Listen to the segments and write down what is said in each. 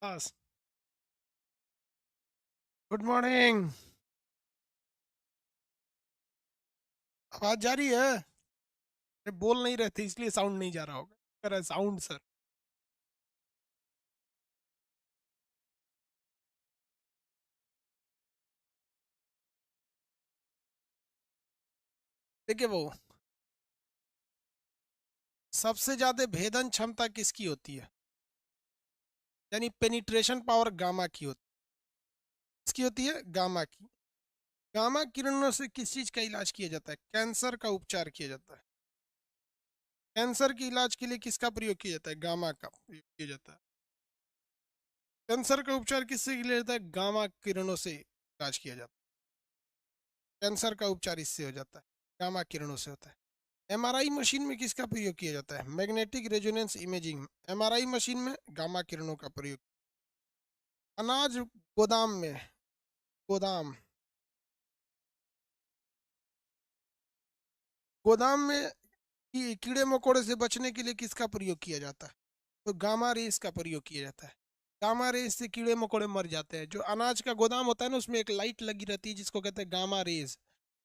बस। Good morning. आवाज जा रही है? अरे बोल नहीं रहे थे इसलिए साउंड नहीं जा रहा होगा। कर साउंड सर। देखिए वो सबसे ज्यादा भेदन क्षमता किसकी होती है? यानी पेनिट्रेशन पावर गामा की होती है। किसकी होती है? गामा की। गामा किरणों से किस चीज का इलाज किया जाता है? कैंसर का उपचार किया जाता है। कैंसर के इलाज के लिए किसका प्रयोग किया जाता है? गामा का प्रयोग किया जाता है। कैंसर का उपचार किससे किया जाता है? गामा किरणों से इलाज किया जाता है। कैंसर का उपचार इससे हो जाता है, गामा किरणों से होता है। एमआरआई मशीन में किसका प्रयोग किया जाता है? Magnetic resonance imaging. MRI machine में गामा किरणों का प्रयोग। अनाज गोदाम में, गोदाम, गोदाम में कीड़े मकोड़े से बचने के लिए किसका प्रयोग किया जाता है? तो गामा रेस का प्रयोग किया जाता है। गामा रेस से कीड़े मकोड़े मर जाते हैं। जो अनाज का गोदाम होता है ना, उसमें एक लाइट लगी रहती है जिसको कहते हैं गामा रेस।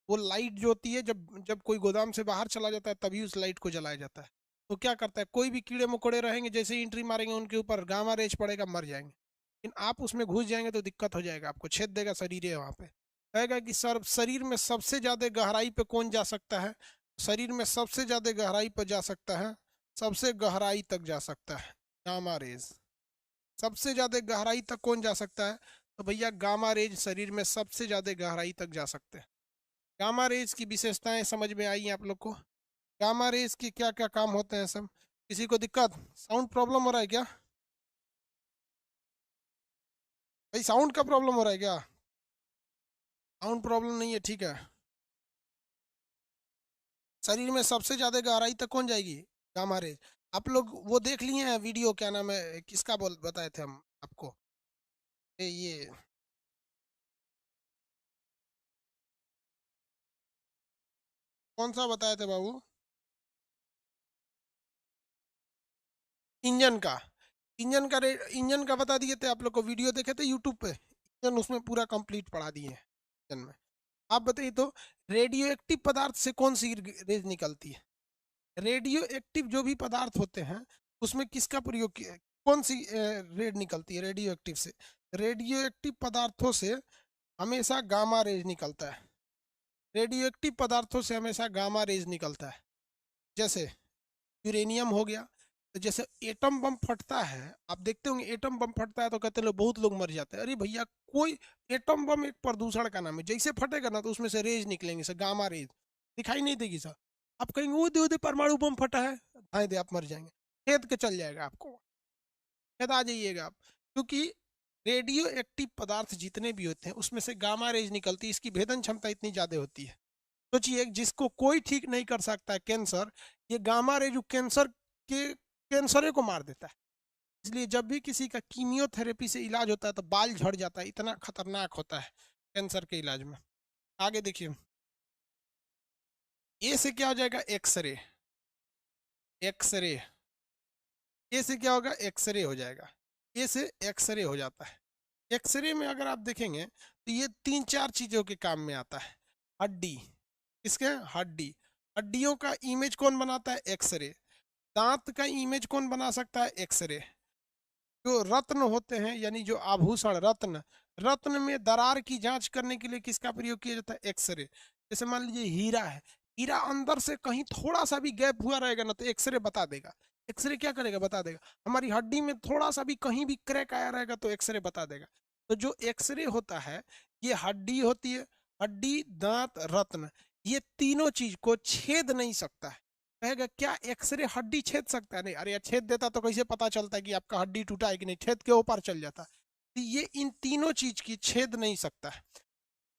वो लाइट जो होती है, जब जब कोई गोदाम से बाहर चला जाता है तभी उस लाइट को जलाया जाता है। तो क्या करता है, कोई भी कीड़े मकोड़े रहेंगे जैसे ही एंट्री मारेंगे उनके ऊपर गामा रेज पड़ेगा, मर जाएंगे। लेकिन आप उसमें घुस जाएंगे तो दिक्कत हो जाएगा, आपको छेद देगा, शरीर है वहां पे। कहेगा कि सर शरीर में सबसे ज्यादा गहराई पे कौन जा सकता है? शरीर में सबसे ज्यादा गहराई पर जा सकता है, सबसे गहराई तक जा सकता है गामा रेज। सबसे ज्यादा गहराई तक कौन जा सकता है? तो भैया गामा रेज शरीर में सबसे ज्यादा गहराई तक जा सकते हैं। गामा रेज की विशेषताएं समझ में आई हैं आप लोग को? गामा रेज के क्या क्या काम होते हैं सब? किसी को दिक्कत, साउंड प्रॉब्लम हो रहा है क्या? भाई साउंड का प्रॉब्लम हो रहा है क्या? साउंड प्रॉब्लम नहीं है, ठीक है। शरीर में सबसे ज्यादा गहराई तक कौन जाएगी? Gamma rays. आप लोग वो देख लिए हैं वीडियो, क्या नाम है, किसका बोल बताए थे हम आपको? ये कौन सा बताए थे बाबू? इंजन का। इंजन का बता दिए थे आप लोग को, वीडियो देखे थे यूट्यूब पे। इंजन उसमें पूरा कंप्लीट पढ़ा दिए हैं इंजन में। आप बताइए तो, रेडियो एक्टिव पदार्थ से कौन सी रेज निकलती है? रेडियो एक्टिव जो भी पदार्थ होते हैं उसमें किसका प्रयोग किया, कौन सी रेड निकलती है रेडियो एक्टिव से? रेडियो एक्टिव पदार्थों से हमेशा गामा रेज निकलता है। रेडियो एक्टिव पदार्थों से हमेशा गामा रेज निकलता है। जैसे यूरेनियम हो गया। तो जैसे एटम बम फटता है, आप देखते होंगे एटम बम फटता है तो कहते हैं लोग, बहुत लोग मर जाते हैं। अरे भैया, कोई एटम बम एक प्रदूषण का नाम है। जैसे फटेगा ना तो उसमें से रेज निकलेंगे, सर गामा रेज दिखाई नहीं देगी सर। आप कहेंगे वो दे परमाणु बम फटा है, हाँ दे, आप मर जाएंगे, खेद के चल जाएगा आपको, खेद आ जाइएगा आप। क्योंकि रेडियो एक्टिव पदार्थ जितने भी होते हैं उसमें से गामा रेज निकलती है, इसकी भेदन क्षमता इतनी ज्यादा होती है। सोचिए, जिसको कोई ठीक नहीं कर सकता है, कैंसर, ये गामा रे जो कैंसर के कैंसरे को मार देता है। इसलिए जब भी किसी का कीमियोथेरेपी से इलाज होता है तो बाल झड़ जाता है, इतना खतरनाक होता है कैंसर के इलाज में। आगे देखिए, ए से क्या हो जाएगा? एक्सरे। एक्सरे। ए से क्या होगा? एक्सरे हो जाएगा। ए से एक्सरे हो जाता है। एक्सरे में अगर आप देखेंगे तो ये तीन चार चीजों के काम में आता है। हड्डी, किसके? हड्डी। हड्डियों का इमेज कौन बनाता है? एक्सरे। दांत का इमेज कौन बना सकता है? एक्सरे। जो रत्न होते हैं, यानी जो आभूषण रत्न, रत्न में दरार की जांच करने के लिए किसका प्रयोग किया जाता है? एक्सरे। जैसे मान लीजिए हीरा है, हीरा अंदर से कहीं थोड़ा सा भी गैप हुआ रहेगा ना तो एक्सरे बता देगा। एक्सरे क्या करेगा? बता देगा। हमारी हड्डी में थोड़ा सा भी कहीं भी क्रैक आया रहेगा तो एक्सरे बता देगा। तो जो एक्सरे होता है, ये हड्डी होती है, हड्डी, दांत, रत्न, ये तीनों चीज को छेद नहीं सकता है। कहेगा क्या एक्सरे हड्डी छेद सकता है? नहीं। अरे यार, छेद देता तो कैसे पता चलता है कि आपका हड्डी टूटा है कि नहीं? छेद के ऊपर चल जाता। तो ये इन तीनों चीज की छेद नहीं सकता है।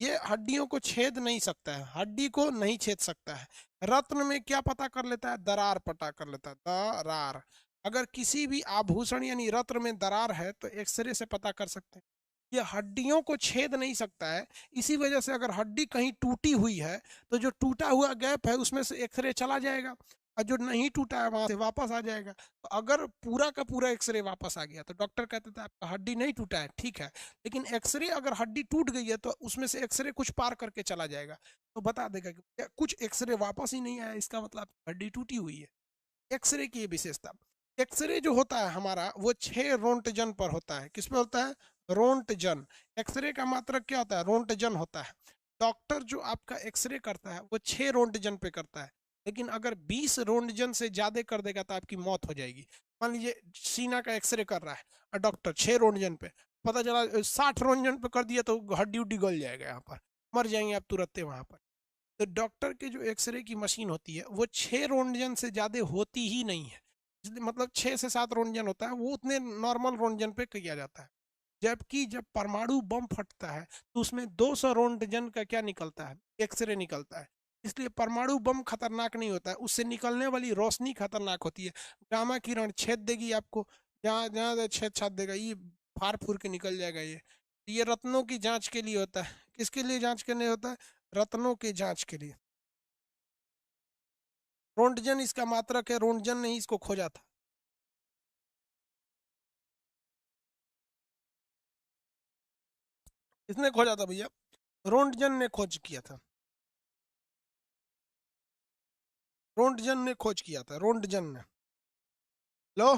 ये हड्डियों को छेद नहीं सकता है, हड्डी को नहीं छेद सकता है। रत्न में क्या पता कर लेता है? दरार पता कर लेता है, दरार। अगर किसी भी आभूषण यानी रत्न में दरार है तो एक्सरे से पता कर सकते हैं। ये हड्डियों को छेद नहीं सकता है। इसी वजह से अगर हड्डी कहीं टूटी हुई है तो जो टूटा हुआ गैप है उसमें से एक्सरे चला जाएगा। और जो नहीं टूटा है वहां से वापस आ जाएगा। तो अगर पूरा का पूरा एक्सरे वापस आ गया तो डॉक्टर कहते थे आपका हड्डी नहीं टूटा है, ठीक है, लेकिन एक्सरे अगर हड्डी टूट गई है तो उसमें से एक्सरे कुछ पार करके चला जाएगा, तो बता देगा कि कुछ एक्सरे वापस ही नहीं आया, इसका मतलब हड्डी टूटी हुई है। एक्सरे की विशेषता, एक्सरे जो होता है हमारा वो 6 रोंटजन पर होता है। किस पे होता है? रोंटजन। एक्सरे का मात्रक क्या होता है? रोंटजन होता है। डॉक्टर जो आपका एक्सरे करता है वो 6 रोंटजन पे करता है, लेकिन अगर 20 रोंटजन से ज्यादा कर देगा तो आपकी मौत हो जाएगी। मान लीजिए सीना का एक्सरे कर रहा है और डॉक्टर 6 रोंटजन पे, पता चला 60 रोंटजन पे कर दिया तो हड्डी उड्डी गल जाएगा, यहाँ पर मर जाएंगे आप तुरंत वहां पर। तो डॉक्टर के जो एक्सरे की मशीन होती है वो 6 रोंटजन से ज़्यादा होती ही नहीं है, मतलब 6 से 7 रोंटजन होता है, वो उतने नॉर्मल रोंटजन पे किया जाता है। जबकि जब परमाणु बम फटता है तो उसमें 200 रोंटजन का क्या निकलता है? एक्सरे निकलता है। इसलिए परमाणु बम खतरनाक नहीं होता है, उससे निकलने वाली रोशनी खतरनाक होती है। गामा किरण छेद देगी आपको, जहाँ जहाँ छेद छाद देगा, ये फार फूर के निकल जाएगा। ये रत्नों की जांच के लिए होता है। किसके लिए जांच करने होता है? रत्नों की जांच के लिए। रोंटजन इसका मात्रक है, रोंटजन ने ही इसको खोजा था। इसने खोजा था भैया, रोंटजन ने खोज किया था। रोंटजन ने खोज किया था, रोंटजन ने। लो,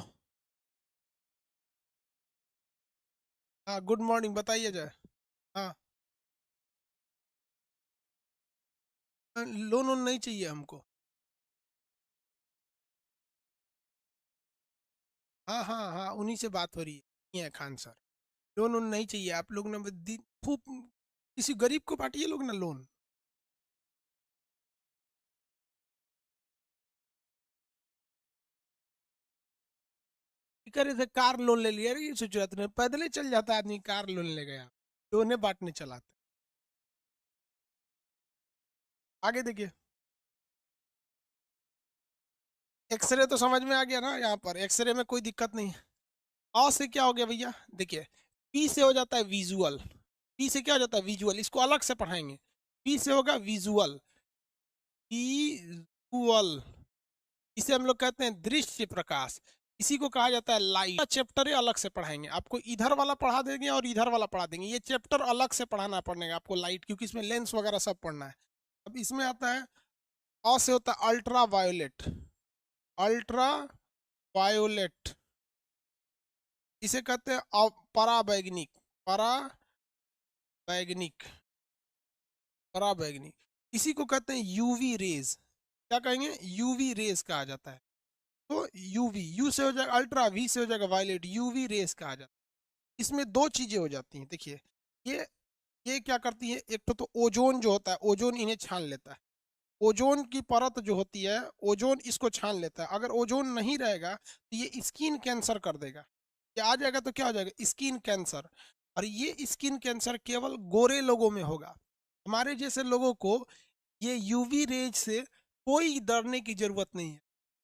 हाँ गुड मॉर्निंग, बताइए जय। हाँ, लोन वोन नहीं चाहिए हमको। हाँ हाँ हाँ, उन्हीं से बात हो रही है, ये है खान सर। लोन वोन नहीं चाहिए, आप लोग ना खूब किसी गरीब को बांटिए लोग ना लोन। करे थे कार लोन ले लिया, ये सोच रहा था पैदल ही चल जाता आदमी, कार लोन ले गया, लोने बांटने चला था। आगे देखिए, एक्सरे तो समझ में आ गया ना, यहाँ पर एक्सरे में कोई दिक्कत नहीं है। अ से क्या हो गया भैया? देखिए, पी से हो जाता है विजुअल। पी से क्या हो जाता है? विजुअल। इसको अलग से पढ़ाएंगे। पी से होगा विजुअल, विजुअल। इसे हम लोग कहते हैं दृश्य प्रकाश। इसी को कहा जाता है लाइट। चैप्टर अलग से पढ़ाएंगे, आपको इधर वाला पढ़ा देंगे और इधर वाला पढ़ा देंगे, ये चैप्टर अलग से पढ़ाना पड़ेगा आपको लाइट, क्योंकि इसमें लेंस वगैरह सब पढ़ना है। अब इसमें आता है, अ से होता है अल्ट्रा वायोलेट। अल्ट्रा वायोलेट, इसे कहते हैं पराबैंगनिक। पराबैंगनिक, पराबैंगनिक। इसी को कहते हैं यूवी रेज। क्या कहेंगे? यूवी रेज कहा जाता है। तो यूवी, यू से हो जाएगा अल्ट्रा, वी से हो जाएगा वायलेट, यूवी रेज कहा जाता है। इसमें दो चीजें हो जाती हैं, देखिए, ये ये क्या करती है? एक तो ओजोन जो होता है, ओजोन इन्हें छान लेता है। ओजोन की परत जो होती है, ओजोन इसको छान लेता है। अगर ओजोन नहीं रहेगा तो ये स्किन कैंसर कर देगा। ये आ जाएगा तो क्या हो जाएगा? Skin cancer. और ये स्किन कैंसर केवल गोरे लोगों में होगा। हमारे जैसे लोगों को ये यूवी रेज से कोई डरने की जरूरत नहीं है।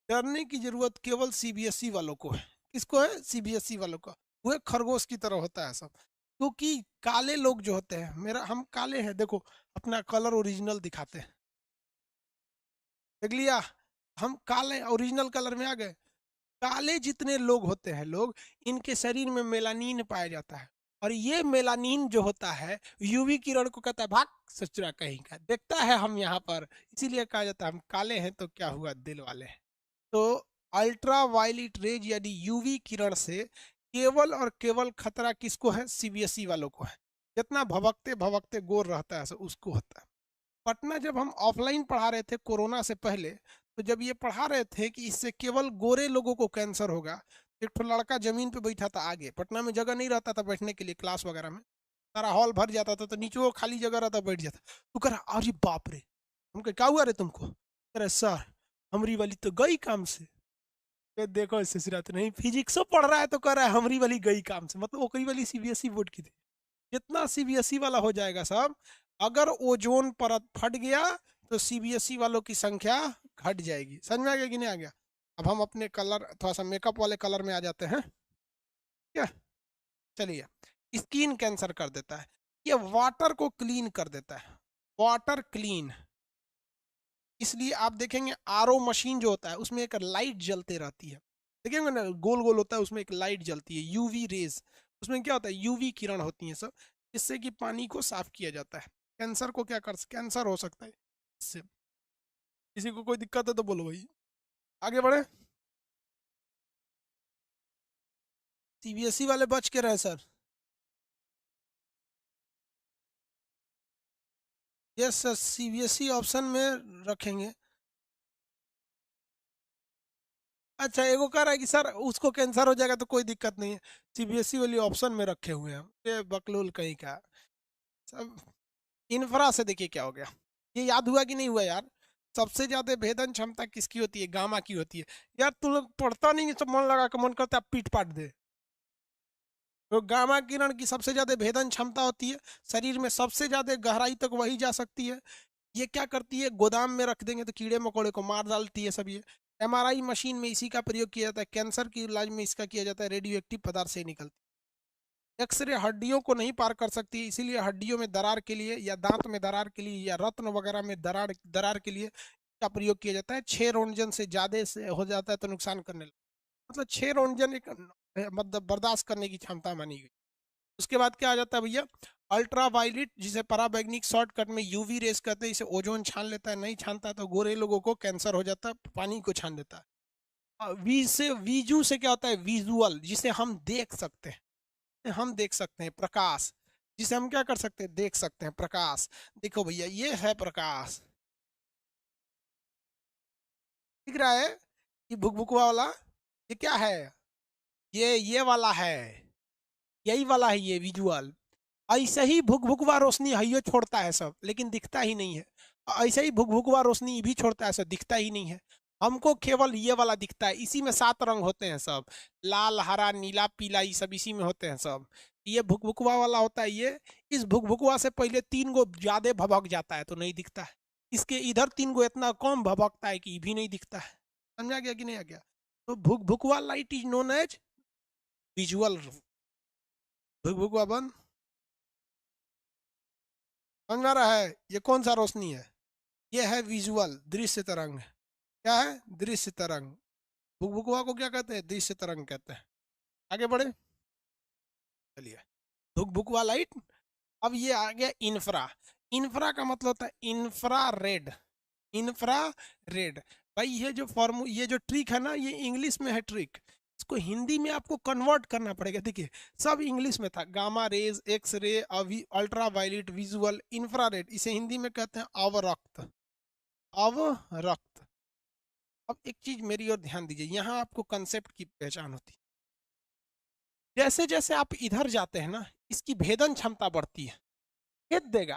डरने की जरूरत केवल सीबीएसई वालों को है। किसको है? सीबीएसई वालों का। वो एक खरगोश की तरह होता है सब। क्योंकि काले लोग जो होते हैं, मेरा हम काले हैं, देखो अपना कलर ओरिजिनल दिखाते हैं, देख लिया, हम काले ओरिजिनल कलर में आ गए। काले जितने लोग होते हैं लोग, इनके शरीर में मेलानिन पाया जाता है। और ये मेलानिन जो होता है यूवी किरण को कहता है भाग ससुरा कहीं का, देखता है हम यहाँ पर, इसीलिए कहा जाता है हम काले हैं तो क्या हुआ, दिल वाले हैं। तो अल्ट्रा वायलेट रेज यानी यूवी किरण से केवल और केवल खतरा किसको है? सीबीएसई वालों को है। जितना भभकते भभकते गोर रहता है उसको होता है। पटना जब हम ऑफलाइन पढ़ा रहे थे कोरोना से पहले, तो जब ये पढ़ा रहे थे कि इससे केवल गोरे लोगों को कैंसर होगा, एक तो लड़का जमीन पे बैठा था आगे, पटना में जगह नहीं रहता था बैठने के लिए क्लास वगैरह में, सारा हॉल भर जाता था, तो नीचे वो खाली जगह रहता, बैठ जाता। तो कह रहा अरे बाप रे, हम कहे क्या हुआ रे तुमको? कह रहे सर हमारी वाली तो गई काम से। देखो ससुरा, तो नहीं फिजिक्स पढ़ रहा है तो कह रहा है हमारी वाली गई काम से, मतलब ओकरी वाली सीबीएसई बोर्ड की थी। जितना सीबीएसई वाला हो जाएगा सब, अगर ओजोन परत फट गया तो सीबीएसई वालों की संख्या घट जाएगी। समझ में आ गया कि नहीं आ गया? अब हम अपने कलर, थोड़ा सा मेकअप वाले कलर में आ जाते हैं क्या? चलिए, स्किन कैंसर कर देता है, ये वाटर को क्लीन कर देता है, वाटर क्लीन। इसलिए आप देखेंगे आरओ मशीन जो होता है उसमें एक लाइट जलते रहती है, देखेंगे ना गोल गोल होता है, उसमें एक लाइट जलती है, यूवी रेज, उसमें क्या होता है यूवी किरण होती है सब, इससे कि पानी को साफ किया जाता है। कैंसर को क्या कर, कैंसर हो सकता है इससे। किसी को कोई दिक्कत है तो बोलो भाई, आगे बढ़े। सीबीएसई वाले बच के रहे sir. Yes sir, CBSE option में रखेंगे। अच्छा, एगो कह रहा है कि सर उसको कैंसर हो जाएगा तो कोई दिक्कत नहीं है, सीबीएसई वाली ऑप्शन में रखे हुए हैं हम, ये बकलोल कहीं का सब। इंफ्रा से देखिए क्या हो गया, ये याद हुआ कि नहीं हुआ यार, सबसे ज्यादा भेदन क्षमता किसकी होती है, गामा की होती है। यार तुम लोग पढ़ता नहीं है, सब मन लगा के मन करता है पीट पाट दे। तो गामा किरण की सबसे ज्यादा भेदन क्षमता होती है, शरीर में सबसे ज्यादा गहराई तक वही जा सकती है। ये क्या करती है, गोदाम में रख देंगे तो कीड़े मकोड़े को मार डालती है सब ये। एमआरआई मशीन में इसी का प्रयोग किया जाता है, कैंसर की इलाज में इसका किया जाता है, रेडियो एक्टिव पदार्थ से निकलती है। एक्सरे हड्डियों को नहीं पार कर सकती, इसीलिए हड्डियों में दरार के लिए या दांत में दरार के लिए या रत्न वगैरह में दरार दरार के लिए का प्रयोग किया जाता है। 6 रोंटगन से ज्यादा से हो जाता है तो नुकसान करने लगता है। मतलब 6 रोंटगन एक मतलब बर्दाश्त करने की क्षमता मानी गई। उसके बाद क्या आ जाता है भैया, अल्ट्रा वायलेट, जिसे पराबैंगनिक शॉर्टकट में यूवी रेस कहते हैं, इसे ओजोन छान लेता है, नहीं छानता तो गोरे लोगों को कैंसर हो जाता है, पानी को छान देता है। वी से वीजू से क्या होता है, विजुअल, जिसे हम देख सकते हैं, हम देख सकते हैं, प्रकाश, जिसे हम क्या कर सकते हैं, देख सकते हैं, प्रकाश। देखो भैया ये है प्रकाश, दिख रहा है, ये भुकभुकवा वाला, ये क्या है, ये वाला है, यही वाला है ये विजुअल। ऐसे ही भुकभुकवा रोशनी हइयो छोड़ता है सब, लेकिन दिखता ही नहीं है। ऐसे ही भुकभुकवा रोशनी भी छोड़ता है सब, दिखता ही नहीं है। हमको केवल ये वाला दिखता है, इसी में 7 रंग होते हैं सब, लाल हरा नीला पीला, ये सब इसी में होते हैं सब। ये भुकभुकवा वाला होता है ये। इस भुकभुकवा से पहले 3 गो ज्यादा भभक जाता है तो नहीं दिखता है, इसके इधर 3 गो इतना कम भभकता है कि भी नहीं दिखता है। समझा गया कि नहीं आ गया। तो भुकभुकवा light is known as visual. भुकभुकवा बंद, समझ में आ रहा है, ये कौन सा रोशनी है, ये है विजुअल, दृश्य तरंग। क्या है, दृश्य तरंग। भुकभुकवा को क्या कहते हैं, दृश्य तरंग कहते हैं। आगे बढ़े, चलिए, भुकभुकवा लाइट। अब ये आ गया इंफ्रा। इंफ्रा का मतलब होता है इंफ्रा रेड, इंफ्रा रेड। भाई ये जो फॉर्मू, ये जो ट्रिक है ना, ये इंग्लिश में है ट्रिक, इसको हिंदी में आपको कन्वर्ट करना पड़ेगा। देखिए सब इंग्लिश में था, गामा रेज, एक्स रे, अभी अल्ट्रा वायलेट, विजुअल, इंफ्रारेड, इसे हिंदी में कहते हैं अवरक्त, अवरक्त। अब एक चीज मेरी ओर ध्यान दीजिए, यहाँ आपको कंसेप्ट की पहचान होती है। जैसे जैसे आप इधर जाते हैं ना, इसकी भेदन क्षमता बढ़ती है, छेद देगा,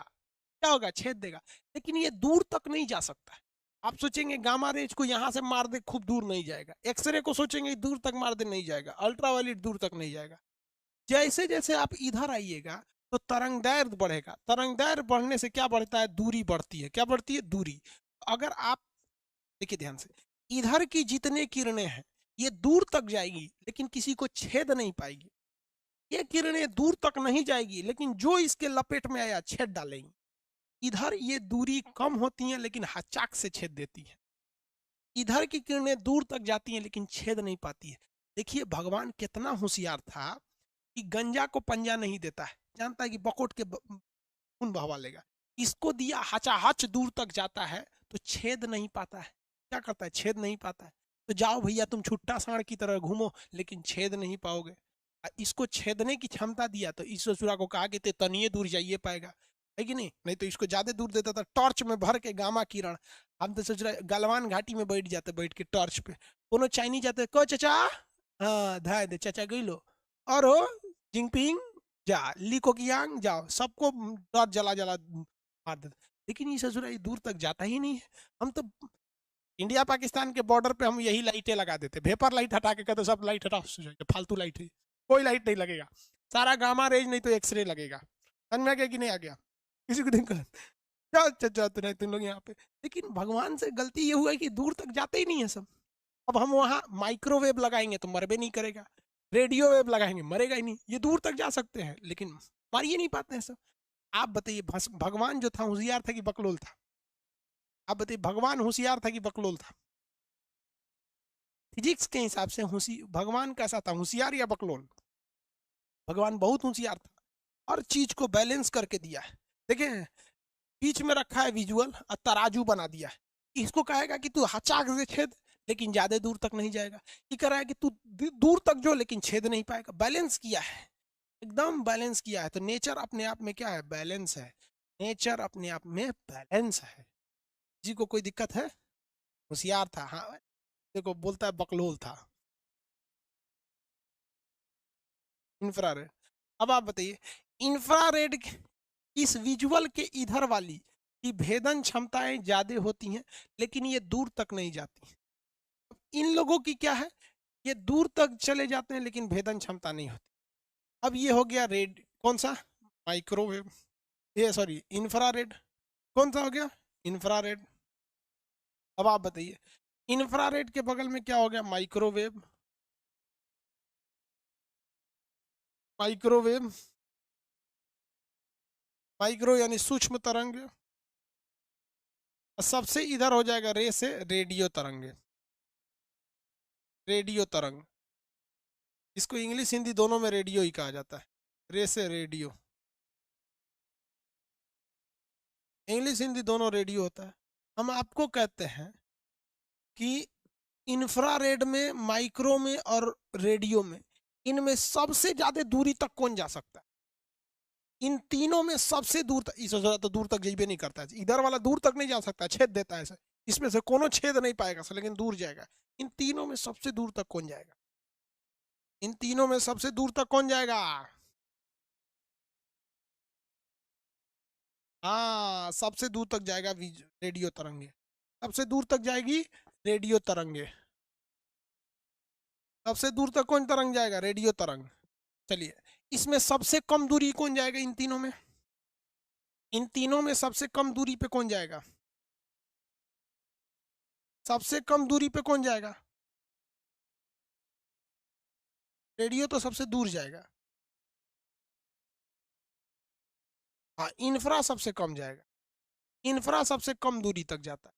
क्या होगा, छेद देगा, लेकिन ये दूर तक नहीं जा सकता है। आप सोचेंगे गामा रेज को यहाँ से मार दे, खूब दूर नहीं जाएगा। एक्सरे को सोचेंगे दूर तक मार दे, नहीं जाएगा। अल्ट्रावायलेट दूर तक नहीं जाएगा। जैसे जैसे आप इधर आइएगा तो तरंगदैर्घ्य बढ़ेगा, तरंगदैर्घ्य बढ़ने से क्या बढ़ता है, दूरी बढ़ती है। क्या बढ़ती है, दूरी। अगर आप देखिए ध्यान से, इधर की जितने किरणें हैं ये दूर तक जाएगी लेकिन किसी को छेद नहीं पाएगी। ये किरणें दूर तक नहीं जाएगी लेकिन जो इसके लपेट में आया छेद डालेंगी। इधर ये दूरी कम होती है लेकिन हचाक से छेद देती है। इधर की किरणें दूर तक जाती हैं लेकिन छेद नहीं पाती है। देखिए भगवान कितना होशियार था कि गंजा को पंजा नहीं देता है, जानता है कि बकोट के खून बहवा लेगा। इसको दिया, हचाहच दूर तक जाता है तो छेद नहीं पाता है। क्या करता है, छेद नहीं पाता है। तो जाओ भैया तुम छुट्टा सांड की तरह घूमो लेकिन छेद नहीं पाओगे। इसको छेदने की क्षमता दिया तो इस ससुरा को कहा कि ते तनिए दूर जाइए पाएगा, है कि नहीं। नहीं तो इसको ज्यादा दूर देता था, टॉर्च में भर के गामा किरण। हम तो सोच रहे गलवान घाटी में बैठ जाते, बैठ के टॉर्च पे कोनो चाइनीज जाते, को चाचा, हाँ धाय दे चाचा गई लो, और हो जिंगपिंग जा, ली कोकियांग जाओ, सबको टॉर्च जला जला मार देते। लेकिन ये ससुरा ये दूर तक जाता ही नहीं है। हम तो इंडिया पाकिस्तान के बॉर्डर पे हम यही लाइटें लगा देते, वेपर लाइट हटा के कहते सब लाइट हटाओ, फालतू लाइट है, कोई लाइट नहीं लगेगा, सारा गामा रेज नहीं तो एक्सरे लगेगा। समझ में आ गया कि नहीं आ गया, किसी को दिक्कत, चल चल चल तो तुम लोग यहाँ पे। लेकिन भगवान से गलती ये हुआ है कि दूर तक जाते ही नहीं है सब। अब हम वहाँ माइक्रोवेव लगाएंगे तो मरबे नहीं करेगा, रेडियो वेव लगाएंगे मरेगा ही नहीं। ये दूर तक जा सकते हैं लेकिन मार ही नहीं पाते हैं सब। आप बताइए भगवान जो था होशियार था कि बकलोल था, आप बताइए, भगवान होशियार था कि बकलोल था? फिजिक्स के हिसाब से भगवान कैसा था, होशियार या बकलोल? भगवान बहुत होशियार था, हर चीज को बैलेंस करके दिया है। देखिए, बीच में रखा है विजुअल और तराजू बना दिया है। इसको कहेगा कि तू हचाक से छेद, लेकिन ज्यादा दूर तक नहीं जाएगा। ये कह रहा है कि तू दूर तक जो, लेकिन छेद नहीं पाएगा। बैलेंस किया है, एकदम बैलेंस किया है। तो नेचर अपने आप में क्या है, बैलेंस है। नेचर अपने आप में बैलेंस है। जी को कोई दिक्कत है? होशियार था, हाँ। देखो बोलता है बकलोल था। इंफ्रारेड। अब आप बताइए, इंफ्रारेड इस विजुअल के इधर वाली की भेदन क्षमताएं ज्यादा होती हैं, लेकिन ये दूर तक नहीं जाती। इन लोगों की क्या है, ये दूर तक चले जाते हैं लेकिन भेदन क्षमता नहीं होती। अब ये हो गया रेड, कौन सा, माइक्रोवेव, ये सॉरी इंफ्रारेड। कौन सा हो गया, इंफ्रारेड। अब आप बताइए, इंफ्रारेड के बगल में क्या हो गया, माइक्रोवेव। माइक्रोवेव, माइक्रो यानी सूक्ष्म तरंग। सबसे इधर हो जाएगा रे से रेडियो तरंग। रेडियो तरंग, इसको इंग्लिश हिंदी दोनों में रेडियो ही कहा जाता है। रे से रेडियो, इंग्लिश हिंदी दोनों रेडियो होता है। हम आपको कहते हैं कि इंफ्रारेड में, माइक्रो में और रेडियो में, इनमें सबसे ज्यादा दूरी तक कौन जा सकता है? इन तीनों में सबसे दूर तक, इससे ज्यादा तो दूर तक जाइए नहीं करता है। इधर वाला दूर तक नहीं जा सकता, छेद देता है ऐसे। इसमें से कोनो छेद नहीं पाएगा सर, लेकिन दूर जाएगा। इन तीनों में सबसे दूर तक कौन जाएगा? इन तीनों में सबसे दूर तक कौन जाएगा? हाँ, सबसे दूर तक जाएगा रेडियो तरंगे। सबसे दूर तक जाएगी रेडियो तरंगे। सबसे दूर तक कौन तरंग जाएगा, रेडियो तरंग। चलिए, इसमें सबसे कम दूरी कौन जाएगा इन तीनों में? इन तीनों में सबसे कम दूरी पे कौन जाएगा? सबसे कम दूरी पे कौन जाएगा? रेडियो तो सबसे दूर जाएगा। हाँ, इंफ्रा सबसे कम जाएगा। इंफ्रा सबसे कम दूरी तक जाता है।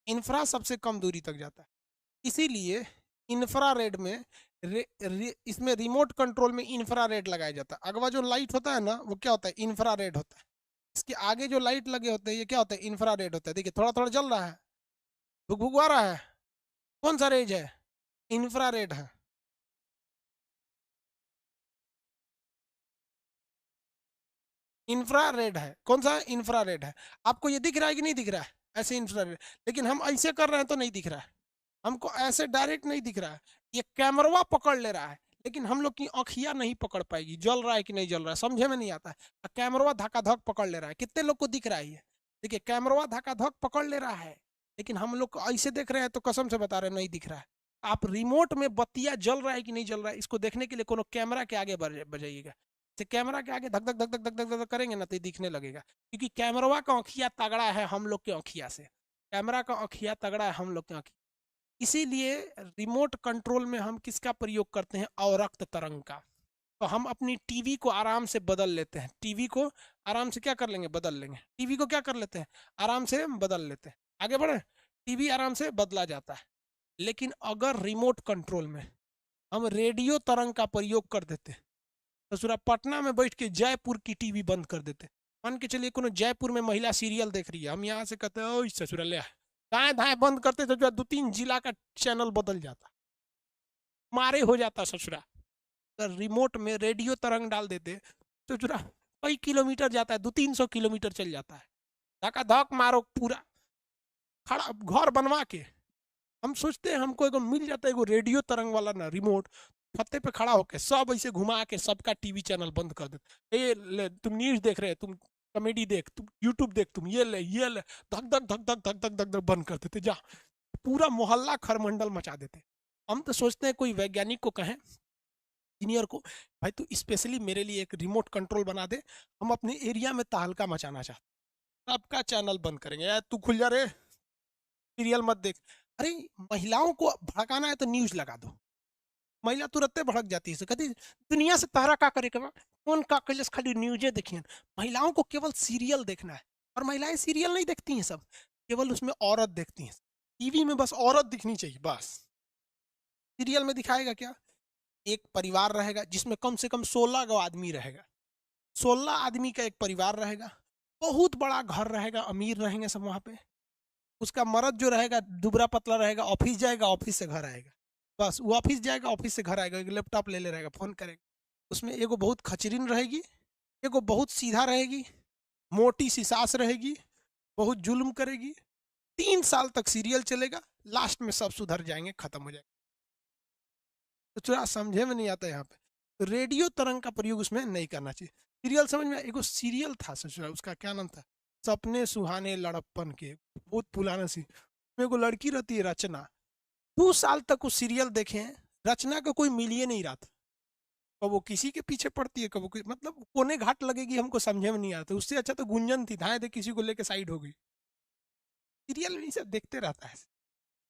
इंफ्रा सबसे कम दूरी तक जाता है। इसीलिए इंफ्रारेड में इसमें रिमोट कंट्रोल में इंफ्रारेड लगाया जाता है। अगवा जो लाइट होता है ना, वो क्या होता है, इंफ्रारेड होता है। इसके आगे जो लाइट लगे होते हैं, ये क्या होता है, इंफ्रारेड होता है। देखिए थोड़ा थोड़ा जल रहा है, भुगभुगवा रहा है। कौन सा रेज है, इंफ्रारेड है। इंफ्रारेड है, कौन सा, इंफ्रारेड है। आपको ये दिख रहा है कि नहीं दिख रहा है, ऐसे इंफ्रारेड। लेकिन हम ऐसे कर रहे हैं तो नहीं दिख रहा है, हमको ऐसे डायरेक्ट नहीं दिख रहा है। ये कैमरवा पकड़ ले रहा है, लेकिन हम लोग की आँखियां नहीं पकड़ पाएगी जल रहा है कि नहीं जल रहा है, समझे में नहीं आता है। कैमरवा धक्का पकड़ ले रहा है। कितने लोग को दिख रहा है ये? देखिए, कैमरवा धक्का पकड़ ले रहा है, लेकिन हम लोग ऐसे देख रहे हैं तो कसम से बता रहे हैं नहीं दिख रहा है। आप रिमोट में बत्तियां जल रहा है कि नहीं जल रहा है, इसको देखने के लिए कोनो कैमरा के आगे बजाइएगा। से कैमरा के आगे धक धक धक धक धक धक धक करेंगे ना तो दिखने लगेगा, क्योंकि कैमरवा का आँखिया तगड़ा है हम लोग के आँखिया से। कैमरा का आँखिया तगड़ा है हम लोग के आँखिया। इसीलिए रिमोट कंट्रोल में हम किसका प्रयोग करते हैं, अवरक्त तरंग का। तो हम अपनी टीवी को आराम से बदल लेते हैं। टीवी को आराम से क्या कर लेंगे, बदल लेंगे। टीवी को क्या कर लेते हैं, आराम से बदल लेते हैं। आगे बढ़े, टीवी आराम से बदला जाता है। लेकिन अगर रिमोट कंट्रोल में हम रेडियो तरंग का प्रयोग कर देते, ससुरा पटना में बैठ के जयपुर की टीवी बंद कर देते। मान के चलिए कोनो जयपुर में महिला सीरियल देख रही है, हम यहाँ से कहते हैं ससुरा ले दाएं दाएं बंद करते तो जो 2-3 जिला का चैनल बदल जाता, मारे हो जाता ससुरा। तो रिमोट में रेडियो तरंग डाल देते तो ससुरा कई किलोमीटर जाता है, 200-300 किलोमीटर चल जाता है। धक्का धक मारो पूरा, खड़ा घर बनवा के। हम सोचते हैं हमको एगो मिल जाता है एगो रेडियो तरंग वाला ना रिमोट, फत्ते पे खड़ा होके सब ऐसे घुमा के सबका टीवी चैनल बंद कर देते। ये ले, तुम न्यूज देख रहे, तुम कॉमेडी देख, तुम यूट्यूब देख, तुम ये ले ये ले, धक धक धक धक धक धक धक धक बंद कर देते। जा, पूरा मोहल्ला खरमंडल मचा देते। हम तो सोचते हैं कोई वैज्ञानिक को कहें, इंजीनियर को, भाई तू स्पेशली मेरे लिए एक रिमोट कंट्रोल बना दे, हम अपने एरिया में तहलका मचाना चाहते, सबका चैनल बंद करेंगे। यार तू खुल जा रे, सीरियल मत देख। अरे, महिलाओं को भड़काना है तो न्यूज लगा दो, महिला तुरंत भड़क जाती है, कहती दुनिया से तारा का करे, कौन का कलेस खाली न्यूजे देखिए। महिलाओं को केवल सीरियल देखना है, और महिलाएं सीरियल नहीं देखती हैं सब, केवल उसमें औरत देखती है, टीवी में बस औरत दिखनी चाहिए बस। सीरियल में दिखाएगा क्या, एक परिवार रहेगा जिसमें कम से कम 16 गो आदमी रहेगा, 16 आदमी का एक परिवार रहेगा, बहुत बड़ा घर रहेगा, अमीर रहेंगे सब वहां पे। उसका मर्द जो रहेगा दुबला पतला रहेगा, ऑफिस जाएगा, ऑफिस से घर आएगा, बस वो ऑफिस जाएगा, ऑफिस से घर आएगा, एक लैपटॉप ले ले रहेगा, फोन करेगा। उसमें एगो बहुत खचरीन रहेगी, एगो बहुत सीधा रहेगी, मोटी सी सास रहेगी, बहुत जुल्म करेगी। 3 साल तक सीरियल चलेगा, लास्ट में सब सुधर जाएंगे, खत्म हो जाएगा। तो थोड़ा समझे में नहीं आता यहाँ पे, तो रेडियो तरंग का प्रयोग उसमें नहीं करना चाहिए। सीरियल समझ में, एगो सीरियल था ससुरा, उसका क्या नाम था, सपने सुहाने लड़प्पन के, बहुत पुराना सी, उसमें एगो लड़की रहती है रचना, 2 साल तक उस सीरियल देखे हैं, रचना का कोई मिल ही नहीं रहा था, कब वो किसी के पीछे पड़ती है, कब वो मतलब कोने घाट लगेगी, हमको समझे में नहीं आता। उससे अच्छा तो गुंजन थी, धाए थे किसी को लेके साइड हो गई। सीरियल में सब देखते रहता है,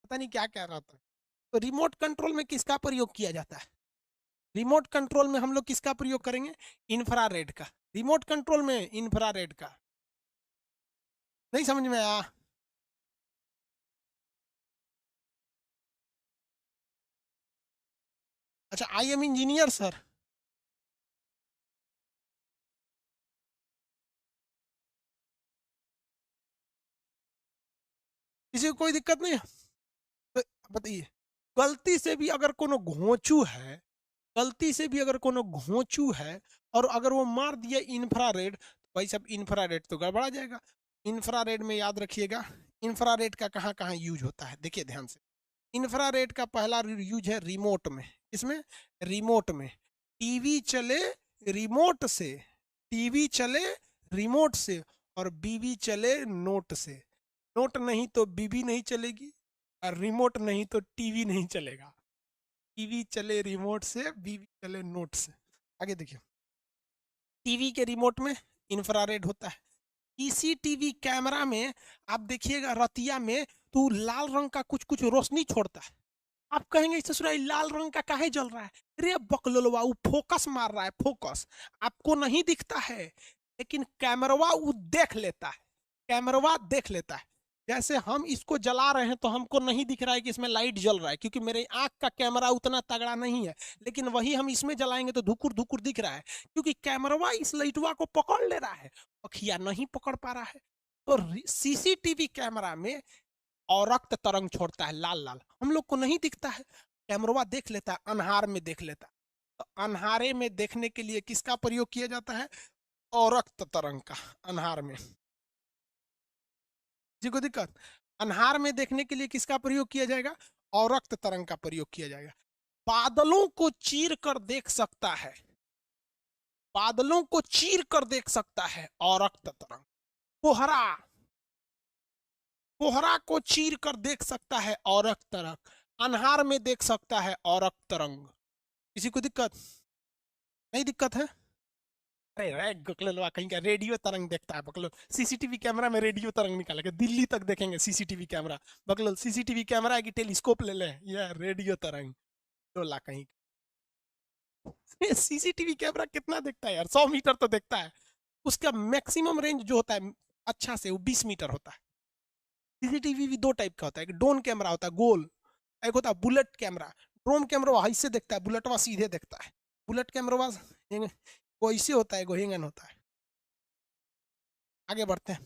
पता नहीं क्या क्या रहता है। तो रिमोट कंट्रोल में किसका प्रयोग किया जाता है, रिमोट कंट्रोल में हम लोग किसका प्रयोग करेंगे, इंफ्रारेड का। रिमोट कंट्रोल में इंफ्रारेड का, नहीं समझ में आया। अच्छा, आई एम इंजीनियर सर। किसी को कोई दिक्कत नहीं है, तो बताइए, गलती से भी अगर कोनो घोंचू है, गलती से भी अगर कोनो घोंचू है और अगर वो मार दिया इंफ्रारेड, तो भाई सब इंफ्रारेड तो गड़बड़ा जाएगा। इंफ्रारेड में याद रखिएगा, इंफ्रारेड का कहाँ कहाँ यूज होता है, देखिए ध्यान से। इंफ्रारेड का पहला यूज है रिमोट में, इसमें रिमोट में, टीवी चले रिमोट से, टीवी चले रिमोट से, और बीवी चले नोट से। नोट नहीं तो बीवी नहीं चलेगी, और रिमोट नहीं तो टीवी नहीं चलेगा। टीवी चले रिमोट से, बीवी चले नोट से। आगे देखिए, टीवी के रिमोट में इंफ्रारेड होता है। सीसीटीवी कैमरा में आप देखिएगा रतिया में तो लाल रंग का कुछ कुछ रोशनी छोड़ता है। आप कहेंगे ससुरा लाल रंग का काहे जल रहा है, रे बकलोलवा वो फोकस मार रहा है, फोकस आपको नहीं दिखता है, लेकिन कैमरवा वो देख लेता है, कैमरवा देख लेता है। जैसे हम इसको जला रहे हैं तो हमको नहीं दिख रहा है कि इसमें लाइट जल रहा है, क्योंकि मेरे आंख का कैमरा उतना तगड़ा नहीं है, लेकिन वही हम इसमें जलाएंगे तो धुकुर धुकुर दिख रहा है, क्योंकि कैमरवा इस लाइटवा को पकड़ ले रहा है, अखिया नहीं पकड़ पा रहा है। तो सीसीटीवी कैमरा में और रक्त तरंग छोड़ता है लाल लाल, हम लोग को नहीं दिखता है, कैमरवा देख लेता है, अनहार में देख लेता है। तो अनहारे में देखने के लिए किसका प्रयोग किया जाता है, और रक्त तरंग का, अनहार में। जी को दिक्कत, अनहार में देखने के लिए किसका प्रयोग किया जाएगा, और रक्त तरंग का प्रयोग किया जाएगा। बादलों को चीर कर देख सकता है, बादलों को चीर कर देख सकता है और रक्त तरंग। कोहरा, कोहरा को चीर कर देख सकता है और तरंग, अनहार में देख सकता है और तरंग। किसी को दिक्कत नहीं, दिक्कत है। अरे रे बकलोलवा कहीं का, रेडियो तरंग देखता है बकलोल, सीसीटीवी कैमरा में रेडियो तरंग निकालेंगे, दिल्ली तक देखेंगे सीसीटीवी कैमरा। बकलोल सीसीटीवी कैमरा है कि टेलीस्कोप ले ले, ये रेडियो तरंग डोला कहीं। सीसीटीवी कैमरा कितना देखता है यार, 100 मीटर तो देखता है, उसका मैक्सिमम रेंज जो होता है अच्छा से वो 20 मीटर होता है। सीसीटीवी भी दो टाइप का होता है, एक ड्रोन कैमरा होता है गोल, एक होता है बुलेट कैमरा। ड्रोन कैमरा ऐसे देखता है, बुलेटवा सीधे देखता है। बुलेट कैमरा वैसे होता है, गोहिंगन होता है। आगे बढ़ते हैं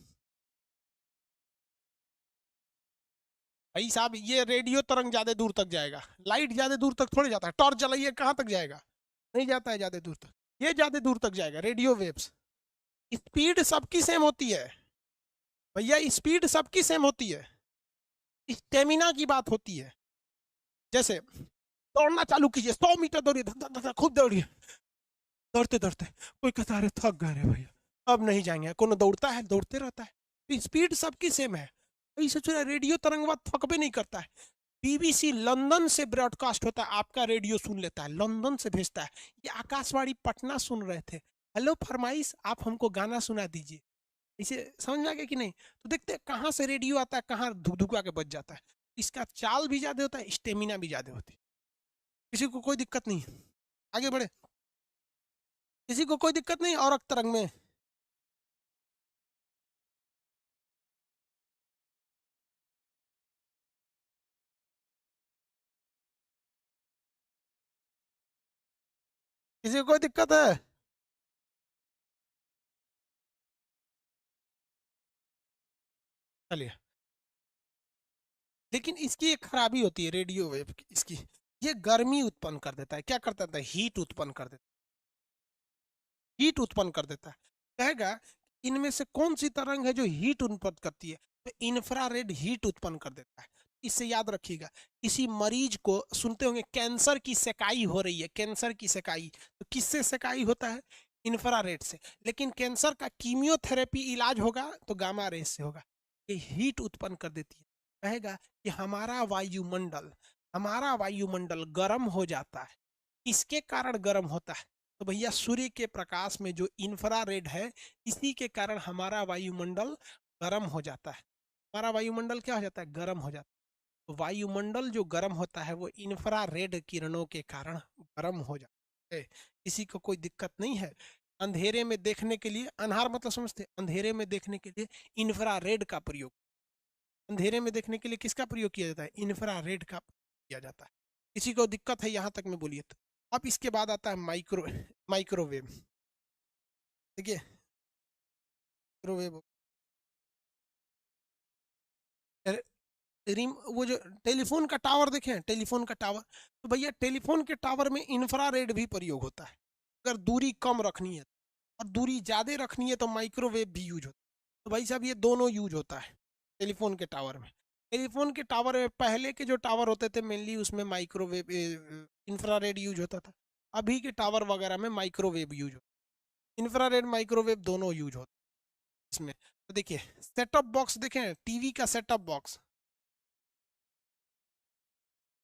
भाई साहब, ये रेडियो तरंग ज्यादा दूर तक जाएगा, लाइट ज्यादा दूर तक थोड़ी जाता है, टॉर्च जलाइए कहाँ तक जाएगा, नहीं जाता है ज्यादा दूर तक, ये ज्यादा दूर तक जाएगा रेडियो वेव्स। स्पीड सबकी सेम होती है भैया, स्पीड सबकी सेम होती है, स्टेमिना की बात होती है। जैसे दौड़ना चालू कीजिए, 100 मीटर दौड़िए, खूब दौड़िए, दौड़ते दौड़ते कोई कहता है अरे थक गए रे भैया अब नहीं जाएंगे, कोनो दौड़ता है, दौड़ते रहता है, तो स्पीड सबकी सेम है। इसे रेडियो तरंगवा थकबे नहीं करता है। बीबीसी लंदन से ब्रॉडकास्ट होता है, आपका रेडियो सुन लेता है, लंदन से भेजता है। ये आकाशवाणी पटना सुन रहे थे, हेलो फरमाइश आप हमको गाना सुना दीजिए, इसे समझ में आ गया कि नहीं। तो देखते हैं कहाँ से रेडियो आता है, कहाँ धुकधुका के बज जाता है। इसका चाल भी ज्यादा होता है, स्टेमिना भी ज्यादा होती है। किसी को कोई दिक्कत नहीं, आगे बढ़े, किसी को कोई दिक्कत नहीं और तरंग में। किसी को कोई दिक्कत है? चलिए, लेकिन इसकी एक खराबी होती है रेडियो वेव की, इसकी ये गर्मी उत्पन्न कर देता है। क्या करता है? हीट उत्पन्न कर देता है, हीट उत्पन्न कर देता है। कहेगा इनमें से कौन सी तरंग है जो हीट उत्पन्न करती है? तो इंफ्रारेड हीट उत्पन्न कर देता है। इससे याद रखिएगा, किसी मरीज को सुनते होंगे कैंसर की सेकाई हो रही है, कैंसर की सेकाई, तो किससे सेकाई होता है? इंफ्रारेड से। लेकिन कैंसर का कीमियोथेरेपी इलाज होगा तो गामा रेस से होगा। ये हीट उत्पन्न कर देती है। कहेगा कि हमारा वायुमंडल गर्म हो जाता है। किसके कारण गर्म होता है? तो भैया सूर्य के प्रकाश में जो इंफ्रारेड है, इसी के कारण हमारा वायुमंडल गर्म हो जाता है। हमारा वायुमंडल क्या हो जाता है? गर्म हो जाता है। तो वायुमंडल जो गर्म होता है वो इंफ्रारेड किरणों के कारण गर्म हो जाता है। किसी को कोई दिक्कत नहीं है। अंधेरे में देखने के लिए, अंधार मतलब समझते हैं, अंधेरे में देखने के लिए इंफ्रारेड का प्रयोग, अंधेरे में देखने के लिए किसका प्रयोग किया जाता है? इंफ्रारेड का किया जाता है। किसी को दिक्कत है यहाँ तक में? बोलिए तो। अब इसके बाद आता है माइक्रोवेव। देखिए, माइक्रोवेव रिम वो जो टेलीफोन का टावर देखे हैं, टेलीफोन का टावर, तो भैया टेलीफोन के टावर में इंफ्रारेड भी प्रयोग होता है। अगर दूरी कम रखनी है और दूरी ज़्यादा रखनी है तो माइक्रोवेव भी यूज होता है। तो भाई साहब ये दोनों यूज होता है टेलीफोन के टावर में। टेलीफोन के टावर में पहले के जो टावर होते थे मेनली उसमें माइक्रोवेव इंफ्रारेड यूज होता था। अभी के टावर वगैरह में माइक्रोवेव यूज होता है। इंफ्रारेड माइक्रोवेव दोनों यूज होते हैं इसमें। तो देखिए, सेटअप बॉक्स देखें, टीवी का setup box,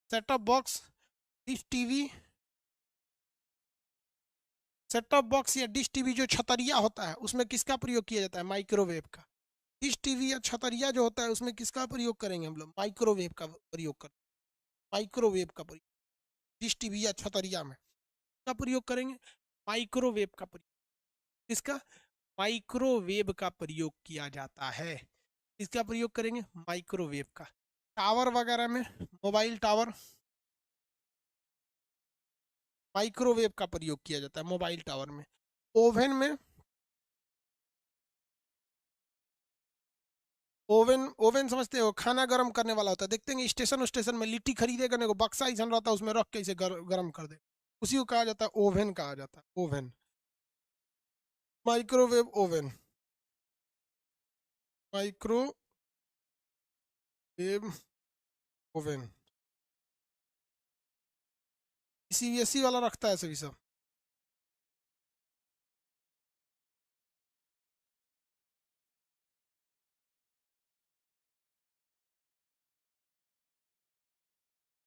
setup box, dish TV, setup box या डिश टीवी जो छतरिया होता है उसमें किसका प्रयोग किया जाता है? माइक्रोवेव का। डिश टीवी या छतरिया जो होता है उसमें किसका प्रयोग करेंगे हम लोग? माइक्रोवेव का प्रयोग कर, माइक्रोवेव का प्रयोग। डिश टीवी या छतरिया में का प्रयोग करेंगे? माइक्रोवेव का प्रयोग। किसका? माइक्रोवेव का प्रयोग किया जाता है। इसका प्रयोग करेंगे माइक्रोवेव का। टावर वगैरह में, मोबाइल टावर, माइक्रोवेव का प्रयोग किया जाता है मोबाइल टावर में। ओवन में, ओवन, ओवन समझते हो? खाना गर्म करने वाला होता है, देखते हैं स्टेशन स्टेशन में लिट्टी खरीदेगा ना, बक्सा ऐसा रहता है उसमें रख के इसे गर्म कर दे, उसी को कहा जाता है ओवन, कहा जाता है oven. Microwave oven, microwave oven. CBSE वाला रखता है सभी सब।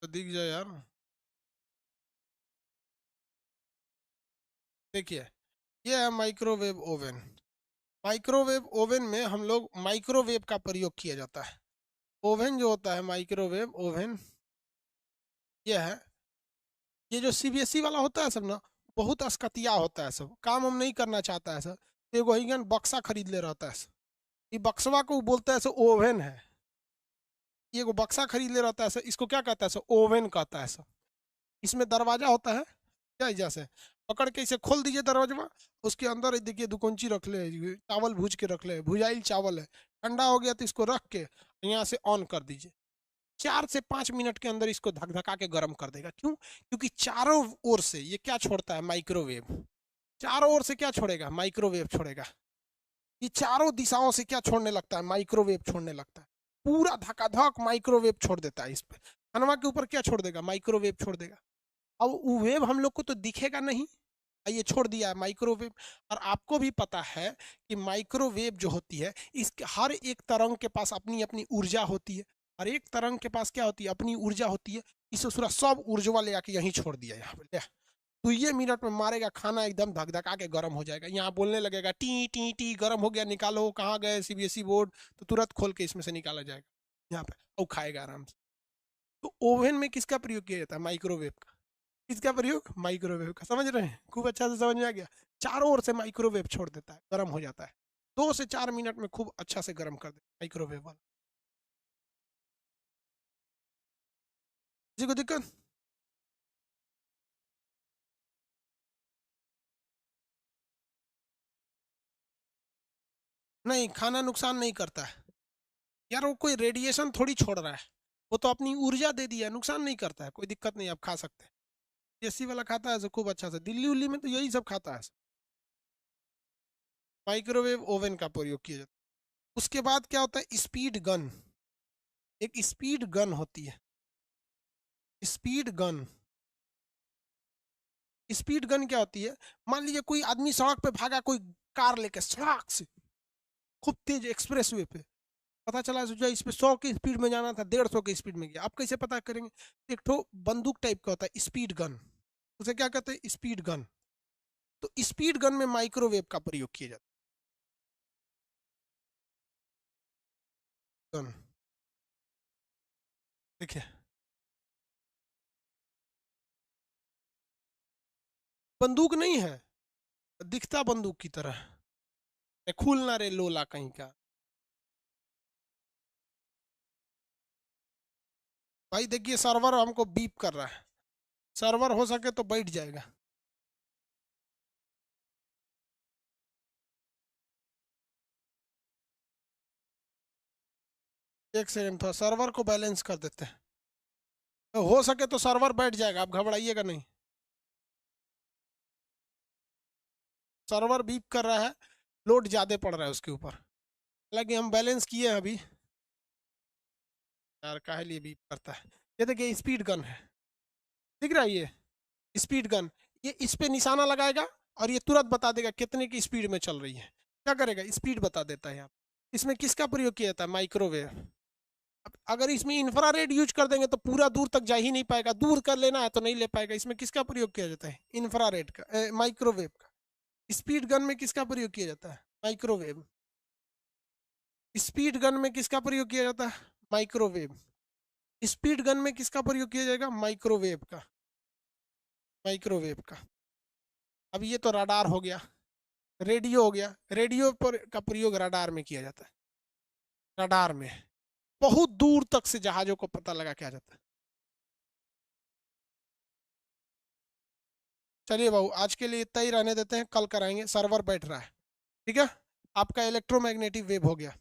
तो दिख जाए यार। देखिए, ये है माइक्रोवेव ओवन। माइक्रोवेव ओवन में हम लोग माइक्रोवेव का प्रयोग किया जाता है। ओवन जो होता है माइक्रोवेव ओवन, ये है। ये जो सीबीएसई वाला होता है सब ना, बहुत असकतिया होता है सब, काम हम नहीं करना चाहता है सर। एगो हिगन बक्सा खरीद ले रहता है सर, ये बक्सवा को बोलता है सर ओवन है। ये एगो बक्सा खरीद ले रहता है सर, इसको क्या कहता है सर? ओवन कहता है सर। इसमें दरवाजा होता है, क्या जैसे पकड़ के इसे खोल दीजिए दरवाजा, उसके अंदर ये देखिए दुकुंची रख ले, ये चावल भूज के रख ले, भुजाइल चावल है, ठंडा हो गया तो इसको रख के यहाँ से ऑन कर दीजिए। 4 से 5 मिनट के अंदर इसको धक धका के गर्म कर देगा। क्यों? क्योंकि चारों ओर से ये क्या छोड़ता है? माइक्रोवेव। चारों ओर से क्या छोड़ेगा? माइक्रोवेव छोड़ेगा। ये चारों दिशाओं से क्या छोड़ने लगता है? माइक्रोवेव छोड़ने लगता है। पूरा धकाधक माइक्रोवेव छोड़ देता है इस पे। खानवा के ऊपर क्या छोड़ देगा? माइक्रोवेव छोड़ देगा। अब वो वेव हम लोग को तो दिखेगा नहीं, ये छोड़ दिया है माइक्रोवेव। और आपको भी पता है कि माइक्रोवेव जो होती है, इस हर एक तरंग के पास अपनी अपनी ऊर्जा होती है। हर एक तरंग के पास क्या होती है? अपनी ऊर्जा होती है। इसे पूरा सब ऊर्जा ले आके यहीं छोड़ दिया यहाँ पे। तो ये मिनट में मारेगा, खाना एकदम धक धका के गर्म हो जाएगा। यहाँ बोलने लगेगा टी टी टी, गर्म हो गया, निकालो, कहाँ गए सीबीएसई बोर्ड, तो तुरंत खोल के इसमें से निकाला जाएगा यहाँ पे, और खाएगा आराम से। तो ओवन में किसका प्रयोग किया जाता है? माइक्रोवेव का। किसका प्रयोग? माइक्रोवेव का। समझ रहे हैं? खूब अच्छा से समझ में आ गया। चारों ओर से माइक्रोवेव छोड़ देता है, गर्म हो जाता है। 2 से 4 मिनट में खूब अच्छा से गर्म कर देता है माइक्रोवेव वाला। किसी को दिक्कत? नहीं, खाना नुकसान नहीं करता है यार, वो कोई रेडिएशन थोड़ी छोड़ रहा है, वो तो अपनी ऊर्जा दे दिया, नुकसान नहीं करता है, कोई दिक्कत नहीं, आप खा सकते हैं। देसी वाला खाता है खूब अच्छा से, दिल्ली उल्ली में तो यही सब खाता है। माइक्रोवेव ओवन का प्रयोग किया जाता है। उसके बाद क्या होता है, स्पीड गन। एक स्पीड गन होती है, स्पीड गन। स्पीड गन क्या होती है, मान लीजिए कोई आदमी सड़क पे भागा, कोई कार लेके सड़क से खूब तेज एक्सप्रेस वे पे, पता चला सोचा इस पे 100 की स्पीड में जाना था, 150 की स्पीड में गया, आप कैसे पता करेंगे? एक ठो बंदूक टाइप का होता है स्पीड गन, उसे क्या कहते हैं, स्पीड गन। तो स्पीड गन में माइक्रोवेव का प्रयोग किया जाता है। गन देखिए, बंदूक नहीं है, दिखता बंदूक की तरह, खुलना रे लोला कहीं का। भाई देखिए, सर्वर हमको बीप कर रहा है, सर्वर हो सके तो बैठ जाएगा। एक सेकंड, थोड़ा सर्वर को बैलेंस कर देते हैं, तो हो सके तो सर्वर बैठ जाएगा, आप घबराइएगा नहीं। सर्वर बीप कर रहा है, लोड ज़्यादा पड़ रहा है उसके ऊपर, हालांकि हम बैलेंस किए हैं अभी। यार काहे लिए बीप करता है? ये देखिए स्पीड गन है, दिख रहा है ये स्पीड गन, ये इस पे निशाना लगाएगा और ये तुरंत बता देगा कितने की स्पीड में चल रही है। क्या करेगा, स्पीड बता देता है। यहाँ इसमें किसका प्रयोग किया जाता है, माइक्रोवेव। अगर इसमें इंफ्रारेड यूज कर देंगे तो पूरा दूर तक जा ही नहीं पाएगा, दूर कर लेना है तो नहीं ले पाएगा। इसमें किसका प्रयोग किया जाता है, इंफ्रारेड का, माइक्रोवेव का। स्पीड गन में किसका प्रयोग किया जाता है, माइक्रोवेव। स्पीड गन में किसका प्रयोग किया जाता है, माइक्रोवेव। स्पीड गन में किसका प्रयोग किया जाएगा, माइक्रोवेव का, माइक्रोवेव का। अब ये तो रडार हो गया, रेडियो हो गया, रेडियो पर का प्रयोग रडार में किया जाता है। रडार में बहुत दूर तक से जहाजों को पता लगा क्या जाता है। चलिए बाबू, आज के लिए इतना ही रहने देते हैं, कल कराएंगे, सर्वर बैठ रहा है। ठीक है, आपका इलेक्ट्रोमैग्नेटिक वेव हो गया।